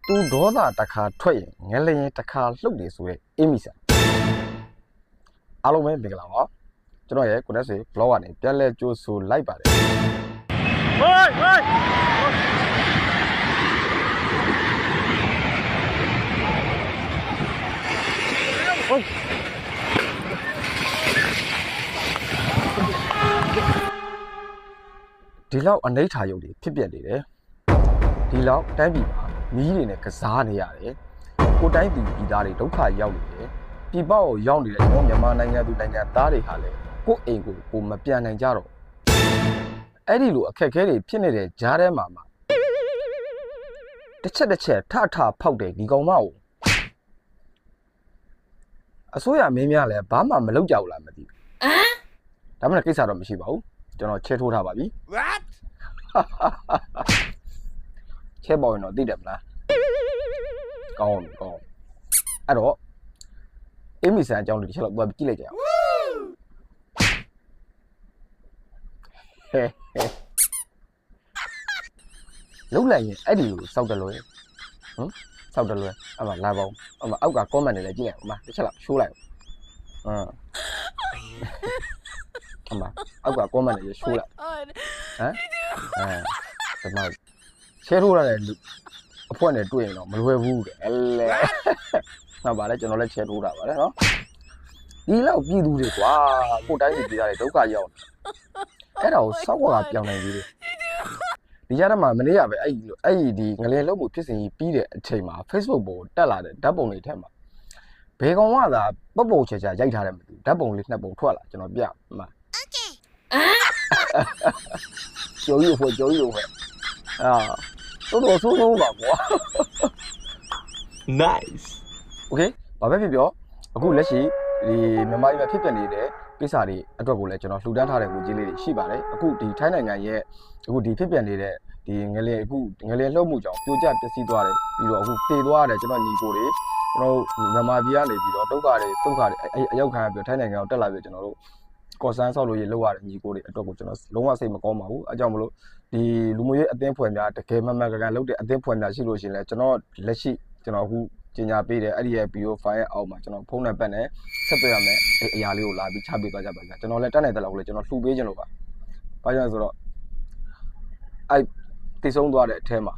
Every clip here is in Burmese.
သူဒေါသတစ်ခါထွက်ရင်ငလျင်တစ်ခါလှုပ်နေဆိုရဲအေးမိစားအားလုံးပဲမင်္ဂလာပါကျွန်တော်ရဲ့ကိုရက်စေ blog ကနေပြန်လဲကြိုးဆိုလိုက်ပါတယ်ဟေးဟေးဒီလောက်အနိဋ္ဌာယုတ်တွေဖြစ်ပြနေတယ်ဒီလောက်တိုင်းပြည်မှာမီးတွေနဲ့ကစားနေရတယ်ကိုတိုင်းပြည်သားတွေဒုက္ခရောက်နေတယ်ပြည်ပကိုရောက်နေတဲ့ကျွန်တော်မြန်မာနိုင်ငံသူနိုင်ငံသားတွေဟာလည်းကိုယ့်အိမ်ကိုမပြန်နိုင်ကြတော့အဲ့ဒီလိုအခက်အခဲတွေဖြစ်နေတဲ့ကြားထဲမှာတစ်ချက်ထဖောက်တယ်ဒီကောင်မကိုအစိုးရမင်းများလည်းဘာမှမလုပ်ကြဘူးလားမသိဘူးဒါမှမဟုတ်ကိစ္စတော့မရှိပါဘူးကျွန်တော်ချဲထိုးထားပါပြီ What ချဲပေါ်ရင်တော့သိတယ်မလားကောင်းအဲ့တော့အေးမီဆန်အကြောင်းလေးတစ်ချက်တော့ကြည့်လိုက်ကြအောင်လုံးလိုက်ရင်အဲ့ဒီကိုစောက်တယ်လို့စောက်တယ်လို့အမလာပါဦးအမအောက်က comment တွေလည်းကြည့်လိုက်အောင်အမတစ်ချက်လောက်ရှိုးလိုက်အမအောက်က comment တွေရှိုးလိုက်ဒီမှာရှယ်ထိုးရတယ်အဖွက်နဲ့တွေ့ရင်တော့မလွယ်ဘူးတဲ့အဲ့လေမှတ်ပါလေကျွန်တော်လည်းရှယ်ထိုးတာပါလေနော်ဒီလောက်ပြည်သူတွေကွာကိုတိုင်းပြည်သားတွေဒုက္ခရောက်အဲ့ဒါကိုစောက်ကပြောင်းနိုင်သေးတယ်ဒီကြားထဲမှာမနေ့ကပဲအဲ့ဒီငလျင်လုံးမှုဖြစ်စဉ်ကြီးပြီးတဲ့အချိန်မှာ Facebook ပေါ်တက်လာတဲ့ဓာတ်ပုံတွေထဲမှာဘယ်ကောင်ကသာပုတ်ပုံချာရိုက်ထားတယ်မသိဘူးဓာတ်ပုံလေးနှစ်ပုံထွက်လာကျွန်တော်ပြမှာကျော်ရီဖွယ်အာတော်ဆိုးပါကွာ Nice Okay ဘာပဲဖြစ်ပြောအခုလက်ရှိဒီမြန်မာပြည်မှာဖြစ်ပျက်နေတဲ့ကိစ္စတွေအတွက်ကိုလည်းကျွန်တော်လှူဒန်းထားတဲ့ငွေကြေးလေးတွေရှိပါတယ်အခုဒီထိုင်းနိုင်ငံရဲ့အခုဒီဖြစ်ပျက်နေတဲ့ဒီငလျင်လှုပ်မှုကြောင့်ပြိုကျပျက်စီးသွားတယ်ပြီးတော့အခုတည်သွားတယ်ကျွန်တော်ညီကိုတွေကျွန်တော်မြန်မာပြည်ကနေပြီးတော့ဒုက္ခတွေအရောက်ခံရပြီးထိုင်းနိုင်ငံကိုတက်လာပြီးကျွန်တော်တို့ကော်စန်းဆောက်လို့ရလောက်ရတဲ့ညီကိုတွေအတွက်ကိုကျွန်တော်လုံးဝစိတ်မကောင်းပါဘူးအဲကြောင့်မလို့ဒီလူမျိုးရေးအသင်းဖွဲ့များတကယ်မှန်ကန်လုပ်တဲ့အသင်းဖွဲ့များရှိလို့ရှိရင်လည်းကျွန်တော်လက်ရှိကျွန်တော်အခုကျင်ညာပေးတယ်အဲ့ဒီရဲ့ BO file ရဲ့အောက်မှာကျွန်တော်ဖုန်းနံပါတ်နဲ့ဆက်သွယ်ရမယ်အရာလေးကိုလာပြီးချပေးသွားကြပါဗျာကျွန်တော်လည်းတက်နိုင်တဲ့လောက်လည်းကျွန်တော်လှူပေးခြင်းလို့ပါဘာကြောင့်ဆိုတော့အဲ့တည်ဆုံးသွားတဲ့အထဲမှာ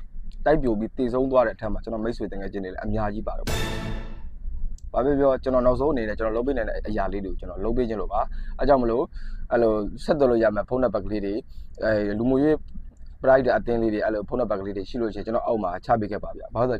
တိုက်ပြိုပြီးတည်ဆုံးသွားတဲ့အထဲမှာကျွန်တော်မိတ်ဆွေတငယ်ချင်းတွေလည်းအများကြီးပါတော့ဘာပဲပြောကျွန်တော်နောက်ဆုံးအနေနဲ့ကျွန်တော်လုပ်ပေးနေတဲ့အရာလေးတွေကိုကျွန်တော်လုပ်ပေးခြင်းလို့ပါအဲကြောင့်မလို့အဲ့လိုဆက်သွယ်လို့ရမယ်ဖုန်းနံပါတ်ကလေးတွေလူမျိုးရေး pride အတင်းလေးတွေအဲ့လိုဖုန်းနံပါတ်ကလေးတွေရှိလို့ရှိရင်ကျွန်တော်အောက်မှာချပေးခဲ့ပါဗျာဘာလို့